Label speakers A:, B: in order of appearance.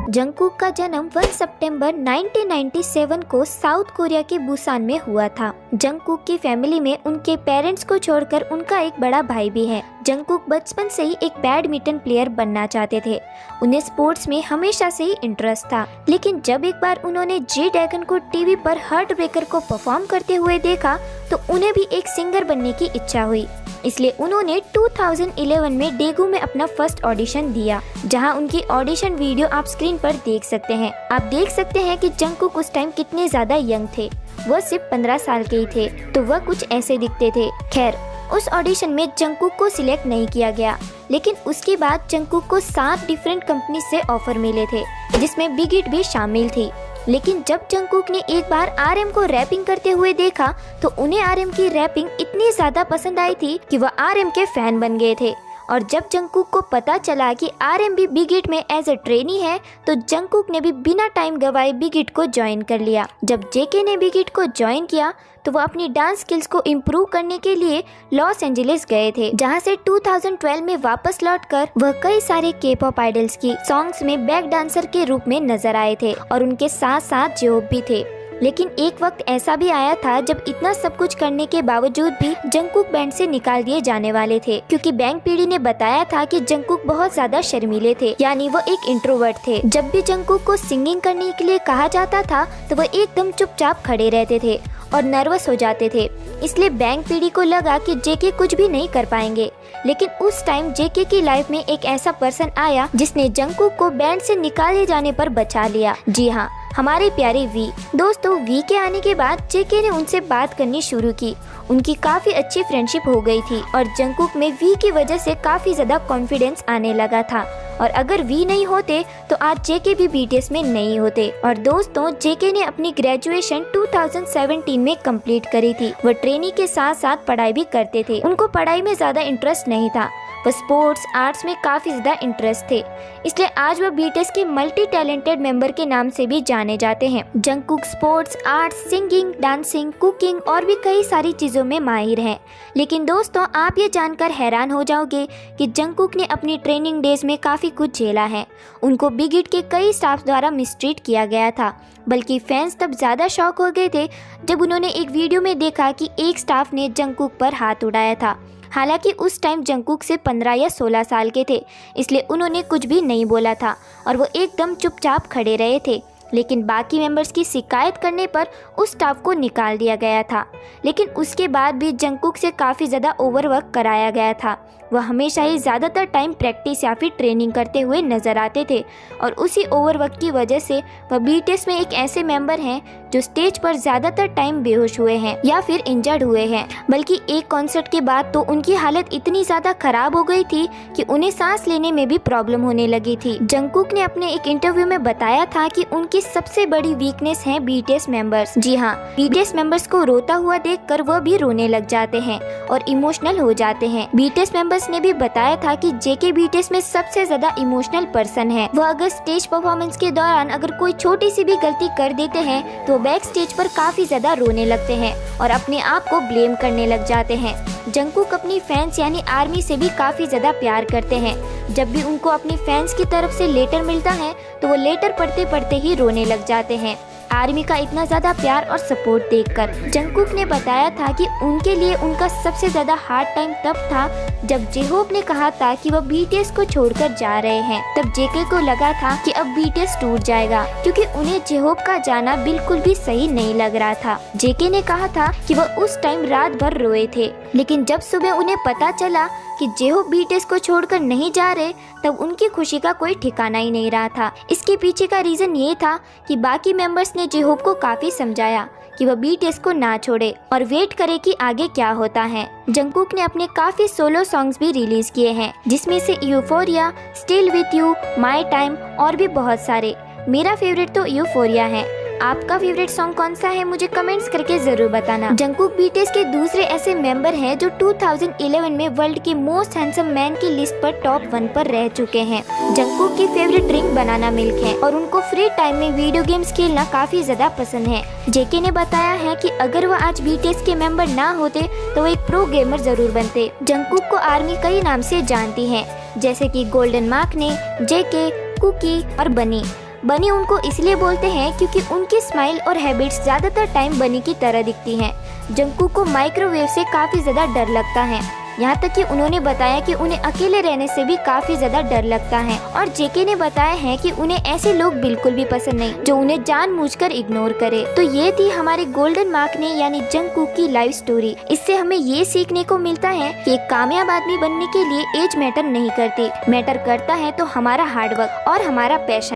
A: Jungkook का जन्म 1 सितंबर 1997 को साउथ कोरिया के बुसान में हुआ था। जंगकुक की फैमिली में उनके पेरेंट्स को छोड़कर उनका एक बड़ा भाई भी है। जंगकुक बचपन से ही एक बैडमिंटन प्लेयर बनना चाहते थे। उन्हें स्पोर्ट्स में हमेशा से ही इंटरेस्ट था, लेकिन जब एक बार उन्होंने जी ड्रैगन को टीवी पर हार्ट ब्रेकर को परफॉर्म करते हुए देखा तो उन्हें भी एक सिंगर बनने की इच्छा हुई। इसलिए उन्होंने 2011 में डेगू में अपना फर्स्ट ऑडिशन दिया, जहां उनकी ऑडिशन वीडियो आप स्क्रीन पर देख सकते हैं। आप देख सकते हैं कि जंगकुक उस टाइम कितने ज्यादा यंग थे। वह सिर्फ 15 साल के ही थे, तो वह कुछ ऐसे दिखते थे। खैर, उस ऑडिशन में जंगकुक को सिलेक्ट नहीं किया गया, लेकिन उसके बाद जंगकुक को 7 डिफरेंट कंपनी से ऑफर मिले थे, जिसमें बिग हिट भी शामिल थी। लेकिन जब जंगकुक ने एक बार आरएम को रैपिंग करते हुए देखा तो उन्हें आरएम की रैपिंग इतनी ज्यादा पसंद आई थी कि वह आरएम के फैन बन गए थे। और जब जंगकुक को पता चला कि आरएम भी बिग हिट में एज ए ट्रेनी है, तो जंगकुक ने भी बिना टाइम गवाए बिग हिट को ज्वाइन कर लिया। जब जेके ने बिग हिट को ज्वाइन किया तो वह अपनी डांस स्किल्स को इम्प्रूव करने के लिए लॉस एंजलिस गए थे, जहां से 2012 में वापस लौटकर वह कई सारे के-पॉप आइडल्स की सॉन्ग्स में बैक डांसर के रूप में नजर आए थे और उनके साथ साथ जेहोप भी थे। लेकिन एक वक्त ऐसा भी आया था जब इतना सब कुछ करने के बावजूद भी जंगकुक बैंड से निकाल दिए जाने वाले थे, क्योंकि बैंग पीडी ने बताया था कि जंगकुक बहुत ज्यादा शर्मीले थे, यानी वो एक इंट्रोवर्ट थे। जब भी जंगकुक को सिंगिंग करने के लिए कहा जाता था तो वह एकदम चुपचाप खड़े रहते थे और नर्वस हो जाते थे। इसलिए बैंग पीडी को लगा कि जेके कुछ भी नहीं कर पाएंगे। लेकिन उस टाइम जेके की लाइफ में एक ऐसा पर्सन आया जिसने जंगकुक को बैंड से निकाले जाने पर बचा लिया। जी हाँ, हमारे प्यारे वी। दोस्तों, वी के आने के बाद जेके ने उनसे बात करनी शुरू की। उनकी काफी अच्छी फ्रेंडशिप हो गई थी और जंगकुक में वी की वजह से काफी ज्यादा कॉन्फिडेंस आने लगा था। और अगर वी नहीं होते तो आज जेके भी बीटीएस में नहीं होते। और दोस्तों, जेके ने अपनी ग्रेजुएशन 2017 में कंप्लीट करी थी। वह ट्रेनी के साथ साथ पढ़ाई भी करते थे। उनको पढ़ाई में ज्यादा इंटरेस्ट नहीं था, वह स्पोर्ट्स आर्ट्स में काफी ज्यादा इंटरेस्ट थे। इसलिए आज वह बीटीएस के मल्टी टैलेंटेड मेंबर के नाम से भी जाने जाते हैं। Jungkook sports, arts, singing, dancing, cooking और भी कई सारी चीजों में माहिर हैं। लेकिन दोस्तों, आप ये जानकर हैरान हो जाओगे कि जंगकुक ने अपनी ट्रेनिंग डेज में काफी कुछ झेला है। उनको बिग हिट के कई स्टाफ द्वारा मिसट्रीट किया गया था, बल्कि फैंस तब ज्यादा शॉक हो गए थे जब उन्होंने एक वीडियो में देखा कि एक स्टाफ ने जंगकुक पर हाथ उठाया था। हालांकि उस टाइम जंगकुक से 15 या 16 साल के थे, इसलिए उन्होंने कुछ भी नहीं बोला था और वो एकदम चुपचाप खड़े रहे थे। लेकिन बाकी मेंबर्स की शिकायत करने पर उस स्टाफ को निकाल दिया गया था। लेकिन उसके बाद भी जंगकुक से काफ़ी ज़्यादा ओवरवर्क कराया गया था। वह हमेशा ही ज़्यादातर टाइम प्रैक्टिस या फिर ट्रेनिंग करते हुए नजर आते थे और उसी ओवरवर्क की वजह से वह बीटीएस में एक ऐसे मेंबर हैं जो स्टेज पर ज़्यादातर टाइम बेहोश हुए हैं या फिर इंजर्ड हुए हैं। बल्कि एक कॉन्सर्ट के बाद तो उनकी हालत इतनी ज़्यादा खराब हो गई थी कि उन्हें सांस लेने में भी प्रॉब्लम होने लगी थी। जंगकुक ने अपने एक इंटरव्यू में बताया था कि उनकी सबसे बड़ी वीकनेस है बीटीएस मेंबर्स। जी हाँ, बीटीएस मेंबर्स को रोता हुआ देखकर वह भी रोने लग जाते हैं और इमोशनल हो जाते हैं। बीटीएस मेंबर्स ने भी बताया था कि जेके बीटीएस में सबसे ज्यादा इमोशनल पर्सन है। वह अगर स्टेज परफॉर्मेंस के दौरान अगर कोई छोटी सी भी गलती कर देते हैं तो बैक स्टेज पर काफी ज्यादा रोने लगते हैं और अपने आप को ब्लेम करने लग जाते हैं। जंगकुक अपनी फैंस यानी आर्मी से भी काफी ज्यादा प्यार करते हैं। जब भी उनको अपनी फैंस की तरफ से लेटर मिलता है तो वो लेटर पढ़ते पढ़ते ही रोने लग जाते हैं। आर्मी का इतना ज्यादा प्यार और सपोर्ट देखकर जंगकुक ने बताया था कि उनके लिए उनका सबसे ज्यादा हार्ड टाइम तब था जब जेहोप ने कहा था कि वह बीटीएस को छोड़कर जा रहे हैं। तब जेके को लगा था कि अब बीटीएस टूट जाएगा, क्योंकि उन्हें जेहोप का जाना बिल्कुल भी सही नहीं लग रहा था। जेके ने कहा था कि वह उस टाइम रात भर रोए थे, लेकिन जब सुबह उन्हें पता चला कि जेहोप बीटीएस को छोड़कर नहीं जा रहे तब उनकी खुशी का कोई ठिकाना ही नहीं रहा था। इसके पीछे का रीजन ये था कि बाकी मेंबर्स ने जेहोप को काफी समझाया कि वह बीटीएस को ना छोड़े और वेट करे कि आगे क्या होता है। जंगकुक ने अपने काफी सोलो सॉन्ग्स भी रिलीज किए हैं, जिसमें से euphoria, still with you, my time और भी बहुत सारे। मेरा फेवरेट तो यूफोरिया है। आपका फेवरेट सॉन्ग कौन सा है मुझे कमेंट्स करके जरूर बताना। जंगकुक बीटीएस के दूसरे ऐसे मेंबर हैं जो 2011 में वर्ल्ड के मोस्ट हैंडसम मैन की लिस्ट पर टॉप 1 पर रह चुके हैं। जंगकुक की फेवरेट ड्रिंक बनाना मिल्क है और उनको फ्री टाइम में वीडियो गेम्स खेलना काफी ज्यादा पसंद है। जेके ने बताया है कि अगर वह आज बीटीएस के मेंबर ना होते तो वो एक प्रो गेमर जरूर बनते। जंगकुक को आर्मी कई नाम से जानती है, जैसे कि गोल्डन मार्क ने, जेके, कुकी और बनी। बनी उनको इसलिए बोलते हैं क्योंकि उनकी स्माइल और हैबिट्स ज्यादातर टाइम बनी की तरह दिखती हैं। जंगकुक को माइक्रोवेव से काफी ज्यादा डर लगता है, यहाँ तक कि उन्होंने बताया कि उन्हें अकेले रहने से भी काफी ज्यादा डर लगता है। और जेके ने बताया है कि उन्हें ऐसे लोग बिल्कुल भी पसंद नहीं जो उन्हें जानबूझकर इग्नोर करे। तो ये थी हमारे गोल्डन मार्क ने यानी जंगकुक की लाइफ स्टोरी। इससे हमें ये सीखने को मिलता है कि एक कामयाब आदमी बनने के लिए एज मैटर नहीं करती, मैटर करता है तो हमारा हार्डवर्क और हमारा पैशन।